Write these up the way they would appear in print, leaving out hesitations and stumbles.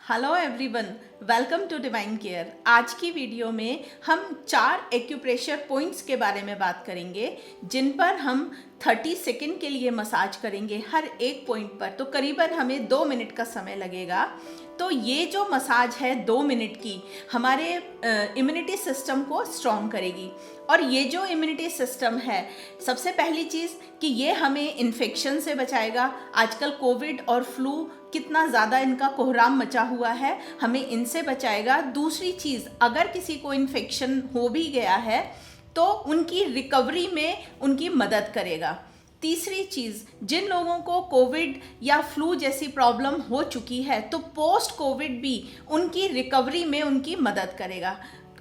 Hello everyone, welcome to Divine Care. आज की video में हम 4 एक्यूप्रेशर पॉइंट्स के बारे में बात करेंगे जिन पर हम 30 सेकेंड के लिए मसाज करेंगे हर एक पॉइंट पर। तो करीबन हमें 2 मिनट का समय लगेगा। तो ये जो मसाज है 2 मिनट की हमारे इम्यूनिटी सिस्टम को स्ट्रॉन्ग करेगी। और ये जो इम्यूनिटी सिस्टम है, सबसे पहली चीज़ कि ये हमें इन्फेक्शन से बचाएगा। आजकल कोविड और फ्लू कितना ज़्यादा इनका कोहराम मचा हुआ है, हमें इनसे बचाएगा। दूसरी चीज़, अगर किसी को इन्फेक्शन हो भी गया है तो उनकी रिकवरी में उनकी मदद करेगा। तीसरी चीज़, जिन लोगों को कोविड या फ्लू जैसी प्रॉब्लम हो चुकी है तो पोस्ट कोविड भी उनकी रिकवरी में उनकी मदद करेगा।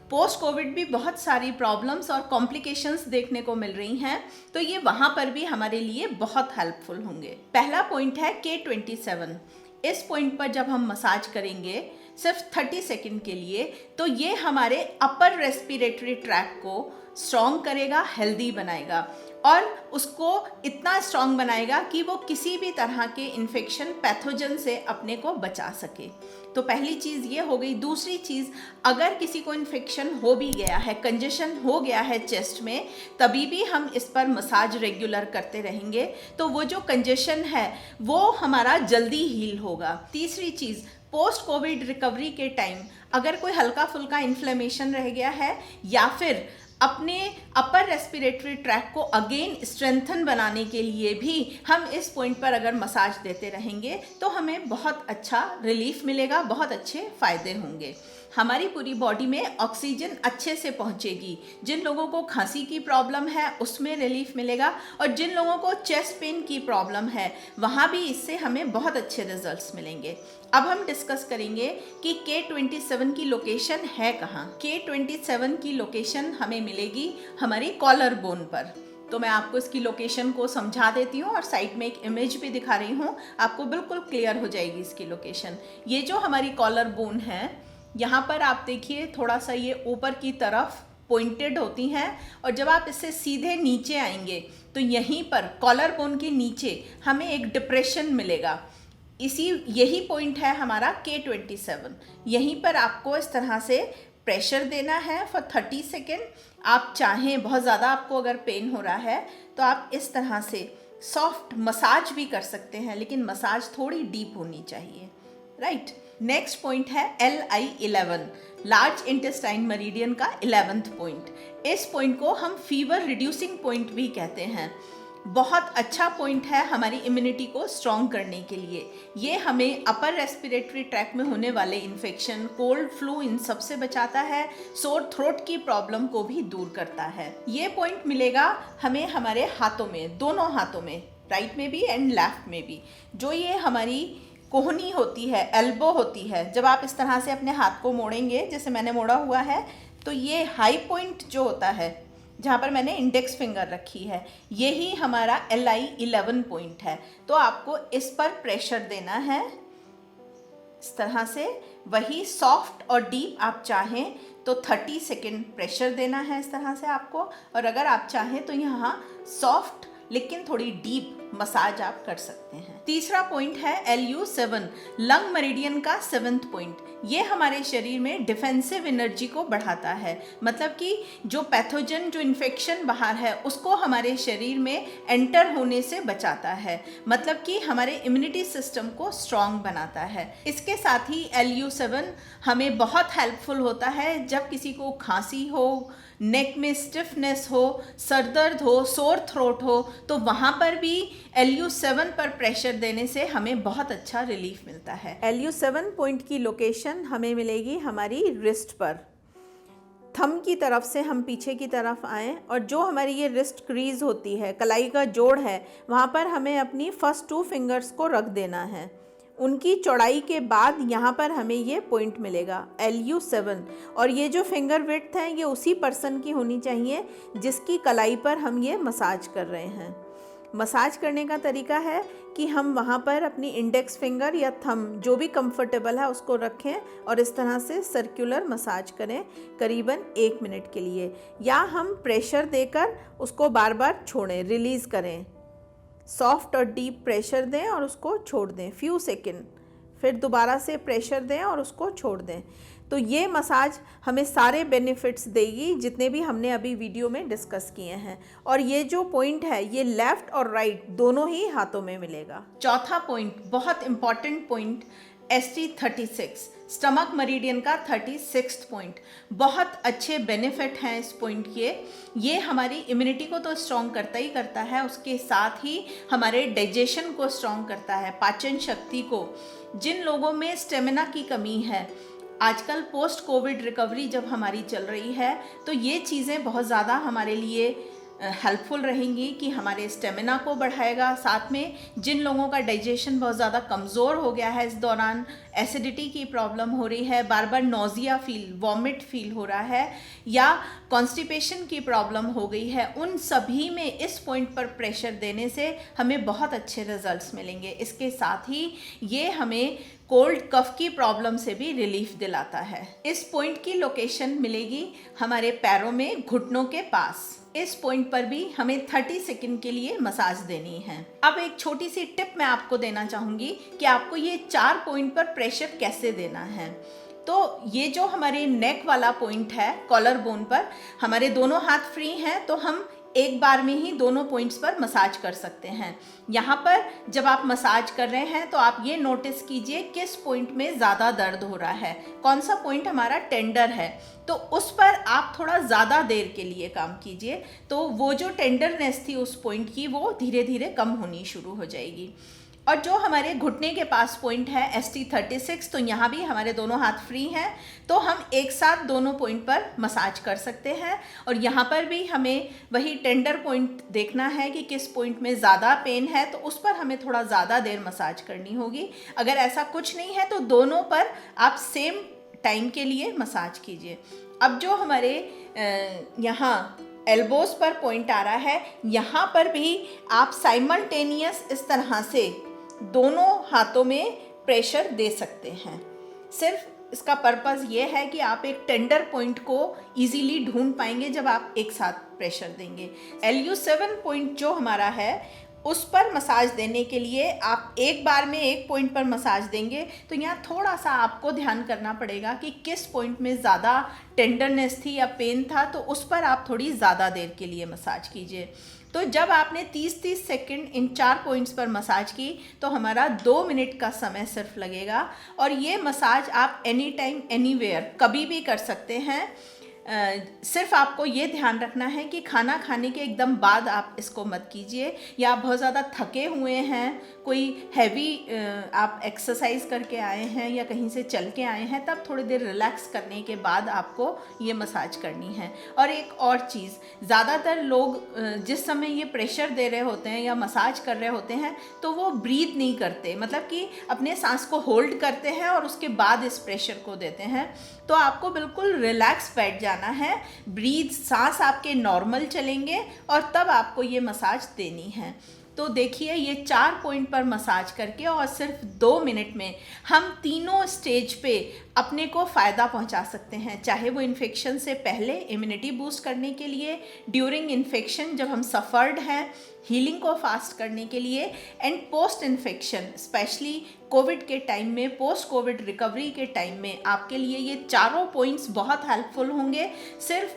पोस्ट कोविड भी बहुत सारी प्रॉब्लम्स और कॉम्प्लिकेशंस देखने को मिल रही हैं, तो ये वहाँ पर भी हमारे लिए बहुत हेल्पफुल होंगे। पहला पॉइंट है K27। इस पॉइंट पर जब हम मसाज करेंगे सिर्फ 30 सेकेंड के लिए, तो ये हमारे अपर रेस्पिरेटरी ट्रैक को स्ट्रॉन्ग करेगा, हेल्दी बनाएगा और उसको इतना स्ट्रॉन्ग बनाएगा कि वो किसी भी तरह के इन्फेक्शन पैथोजन से अपने को बचा सके। तो पहली चीज़ ये हो गई। दूसरी चीज़, अगर किसी को इन्फेक्शन हो भी गया है, कंजेशन हो गया है चेस्ट में, तभी भी हम इस पर मसाज रेगुलर करते रहेंगे तो वो जो कंजेशन है वो हमारा जल्दी हील होगा। तीसरी चीज़, पोस्ट कोविड रिकवरी के टाइम अगर कोई हल्का फुल्का इन्फ्लेमेशन रह गया है या फिर अपने अपर रेस्पिरेटरी ट्रैक को अगेन स्ट्रेंथन बनाने के लिए भी हम इस पॉइंट पर अगर मसाज देते रहेंगे तो हमें बहुत अच्छा रिलीफ मिलेगा, बहुत अच्छे फ़ायदे होंगे। हमारी पूरी बॉडी में ऑक्सीजन अच्छे से पहुंचेगी। जिन लोगों को खांसी की प्रॉब्लम है उसमें रिलीफ मिलेगा और जिन लोगों को चेस्ट पेन की प्रॉब्लम है वहाँ भी इससे हमें बहुत अच्छे रिजल्ट्स मिलेंगे। अब हम डिस्कस करेंगे कि K27 की लोकेशन है कहाँ। K27 की लोकेशन हमें मिलेगी हमारी कॉलर बोन पर। तो मैं आपको इसकी लोकेशन को समझा देती हूँ और साइड में एक इमेज भी दिखा रही हूँ, आपको बिल्कुल क्लियर हो जाएगी इसकी लोकेशन। ये जो हमारी कॉलर बोन है, यहाँ पर आप देखिए थोड़ा सा ये ऊपर की तरफ पॉइंटेड होती हैं और जब आप इससे सीधे नीचे आएंगे तो यहीं पर कॉलर बोन के नीचे हमें एक डिप्रेशन मिलेगा। यही पॉइंट है हमारा K27। यहीं पर आपको इस तरह से प्रेशर देना है फॉर 30 सेकेंड। आप चाहें, बहुत ज़्यादा आपको अगर पेन हो रहा है तो आप इस तरह से सॉफ्ट मसाज भी कर सकते हैं, लेकिन मसाज थोड़ी डीप होनी चाहिए, राइट। नेक्स्ट पॉइंट है LI11, लार्ज इंटेस्टाइन मेरिडियन का 11th पॉइंट। इस पॉइंट को हम फीवर रिड्यूसिंग पॉइंट भी कहते हैं। बहुत अच्छा पॉइंट है हमारी इम्यूनिटी को स्ट्रॉन्ग करने के लिए। ये हमें अपर रेस्पिरेटरी ट्रैक में होने वाले इन्फेक्शन, कोल्ड, फ्लू, इन सब से बचाता है। सोर थ्रोट की प्रॉब्लम को भी दूर करता है। ये पॉइंट मिलेगा हमें हमारे हाथों में, दोनों हाथों में, राइट में भी एंड लेफ्ट में भी। जो ये हमारी कोहनी होती है, एल्बो होती है, जब आप इस तरह से अपने हाथ को मोड़ेंगे जैसे मैंने मोड़ा हुआ है, तो ये हाई पॉइंट जो होता है जहाँ पर मैंने इंडेक्स फिंगर रखी है, यही हमारा LI11 पॉइंट है। तो आपको इस पर प्रेशर देना है इस तरह से। वही सॉफ्ट और डीप आप चाहें तो 30 सेकेंड प्रेशर देना है इस तरह से आपको, और अगर आप चाहें तो यहाँ सॉफ्ट लेकिन थोड़ी डीप मसाज आप कर सकते हैं। तीसरा पॉइंट है LU7, लंग मेरिडियन का 7th पॉइंट। ये हमारे शरीर में डिफेंसिव एनर्जी को बढ़ाता है, मतलब कि जो पैथोजन, जो इन्फेक्शन बाहर है उसको हमारे शरीर में एंटर होने से बचाता है, मतलब कि हमारे इम्यूनिटी सिस्टम को स्ट्रॉन्ग बनाता है। इसके साथ ही LU7 हमें बहुत हेल्पफुल होता है जब किसी को खांसी हो, नेक में स्टिफनेस हो, सर दर्द हो, सोर थ्रोट हो, तो वहाँ पर भी LU7 पर प्रेशर देने से हमें बहुत अच्छा रिलीफ मिलता है। LU7 पॉइंट की लोकेशन हमें मिलेगी हमारी रिस्ट पर। थंब की तरफ से हम पीछे की तरफ आएँ और जो हमारी ये रिस्ट क्रीज होती है, कलाई का जोड़ है, वहाँ पर हमें अपनी फर्स्ट 2 फिंगर्स को रख देना है। उनकी चौड़ाई के बाद यहाँ पर हमें ये पॉइंट मिलेगा LU7। और ये जो फिंगर विड्थ है ये उसी पर्सन की होनी चाहिए जिसकी कलाई पर हम ये मसाज कर रहे हैं। मसाज करने का तरीका है कि हम वहाँ पर अपनी इंडेक्स फिंगर या थंब, जो भी कंफर्टेबल है, उसको रखें और इस तरह से सर्कुलर मसाज करें करीबन 1 मिनट के लिए, या हम प्रेशर देकर उसको बार बार छोड़ें, रिलीज़ करें। सॉफ्ट और डीप प्रेशर दें और उसको छोड़ दें फ्यू सेकेंड, फिर दोबारा से प्रेशर दें और उसको छोड़ दें। तो ये मसाज हमें सारे बेनिफिट्स देगी जितने भी हमने अभी वीडियो में डिस्कस किए हैं। और ये जो पॉइंट है ये लेफ़्ट और राइट दोनों ही हाथों में मिलेगा। चौथा पॉइंट, बहुत important point, ST36 stomach meridian का 36th पॉइंट। बहुत अच्छे बेनिफिट हैं इस पॉइंट के। ये हमारी इम्यूनिटी को तो स्ट्रॉन्ग करता ही करता है, उसके साथ ही हमारे डाइजेशन को स्ट्रॉन्ग करता है, पाचन शक्ति को। जिन लोगों में स्टेमिना की कमी है, आजकल पोस्ट कोविड रिकवरी जब हमारी चल रही है, तो ये चीज़ें बहुत ज़्यादा हमारे लिए हेल्पफुल रहेंगी कि हमारे स्टेमिना को बढ़ाएगा। साथ में जिन लोगों का डाइजेशन बहुत ज़्यादा कमज़ोर हो गया है, इस दौरान एसिडिटी की प्रॉब्लम हो रही है, बार बार नोज़िया फील, वॉमिट फील हो रहा है, या कॉन्स्टिपेशन की प्रॉब्लम हो गई है, उन सभी में इस पॉइंट पर प्रेशर देने से हमें बहुत अच्छे रिजल्ट्स मिलेंगे। इसके साथ ही ये हमें कोल्ड कफ की प्रॉब्लम से भी रिलीफ दिलाता है। इस पॉइंट की लोकेशन मिलेगी हमारे पैरों में, घुटनों के पास। इस पॉइंट पर भी हमें 30 सेकंड के लिए मसाज देनी है। अब एक छोटी सी टिप मैं आपको देना चाहूँगी कि आपको ये 4 पॉइंट पर प्रेशर कैसे देना है। तो ये जो हमारे नेक वाला पॉइंट है, कॉलर बोन पर, हमारे दोनों हाथ फ्री हैं, तो हम एक बार में ही दोनों पॉइंट्स पर मसाज कर सकते हैं। यहाँ पर जब आप मसाज कर रहे हैं तो आप ये नोटिस कीजिए किस पॉइंट में ज़्यादा दर्द हो रहा है, कौन सा पॉइंट हमारा टेंडर है, तो उस पर आप थोड़ा ज़्यादा देर के लिए काम कीजिए। तो वो जो टेंडरनेस थी उस पॉइंट की, वो धीरे धीरे कम होनी शुरू हो जाएगी। और जो हमारे घुटने के पास पॉइंट है ST36, तो यहाँ भी हमारे दोनों हाथ फ्री हैं, तो हम एक साथ दोनों पॉइंट पर मसाज कर सकते हैं। और यहाँ पर भी हमें वही टेंडर पॉइंट देखना है कि किस पॉइंट में ज़्यादा पेन है, तो उस पर हमें थोड़ा ज़्यादा देर मसाज करनी होगी। अगर ऐसा कुछ नहीं है तो दोनों पर आप सेम टाइम के लिए मसाज कीजिए। अब जो हमारे यहाँ एल्बोस पर पॉइंट आ रहा है, यहाँ पर भी आप साइमल्टेनियस इस तरह से दोनों हाथों में प्रेशर दे सकते हैं। सिर्फ इसका पर्पज़ ये है कि आप एक टेंडर पॉइंट को इजीली ढूंढ पाएंगे जब आप एक साथ प्रेशर देंगे। LU7 पॉइंट जो हमारा है, उस पर मसाज देने के लिए आप एक बार में एक पॉइंट पर मसाज देंगे, तो यहाँ थोड़ा सा आपको ध्यान करना पड़ेगा कि किस पॉइंट में ज़्यादा टेंडरनेस थी या पेन था, तो उस पर आप थोड़ी ज़्यादा देर के लिए मसाज कीजिए। तो जब आपने 30-30 सेकंड इन 4 पॉइंट्स पर मसाज की, तो हमारा 2 मिनट का समय सिर्फ लगेगा। और ये मसाज आप एनी टाइम एनीवेयर कभी भी कर सकते हैं। सिर्फ आपको ये ध्यान रखना है कि खाना खाने के एकदम बाद आप इसको मत कीजिए, या आप बहुत ज़्यादा थके हुए हैं, कोई हैवी आप एक्सरसाइज करके आए हैं या कहीं से चल के आए हैं, तब थोड़ी देर रिलैक्स करने के बाद आपको ये मसाज करनी है। और एक और चीज़, ज़्यादातर लोग जिस समय ये प्रेशर दे रहे होते हैं या मसाज कर रहे होते हैं, तो वो ब्रीथ नहीं करते, मतलब कि अपने सांस को होल्ड करते हैं और उसके बाद इस प्रेशर को देते हैं। तो आपको बिल्कुल रिलैक्स बैठ जाना है, ब्रीथ, सांस आपके नॉर्मल चलेंगे और तब आपको ये मसाज देनी है। तो देखिए, ये 4 पॉइंट पर मसाज करके और सिर्फ 2 मिनट में हम तीनों स्टेज पे अपने को फ़ायदा पहुंचा सकते हैं। चाहे वो इन्फेक्शन से पहले इम्यूनिटी बूस्ट करने के लिए, ड्यूरिंग इन्फेक्शन जब हम सफ़र्ड हैं हीलिंग को फास्ट करने के लिए, and post infection specially Covid के टाइम में, पोस्ट कोविड रिकवरी के टाइम में आपके लिए ये चारों पॉइंट्स बहुत हेल्पफुल होंगे। सिर्फ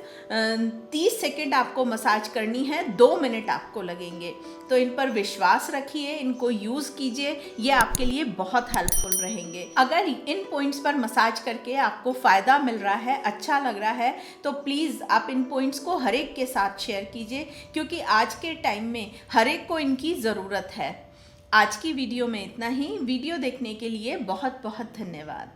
30 सेकेंड आपको मसाज करनी है, 2 मिनट आपको लगेंगे। तो इन पर विश्वास रखिए, इनको यूज़ कीजिए, ये आपके लिए बहुत हेल्पफुल रहेंगे। अगर इन पॉइंट्स पर मसाज करके आपको फ़ायदा मिल रहा है, अच्छा लग रहा है, तो प्लीज़ आप इन पॉइंट्स को हर एक के साथ शेयर कीजिए, क्योंकि आज के टाइम में हर एक को इनकी ज़रूरत है। आज की वीडियो में इतना ही। वीडियो देखने के लिए बहुत बहुत धन्यवाद।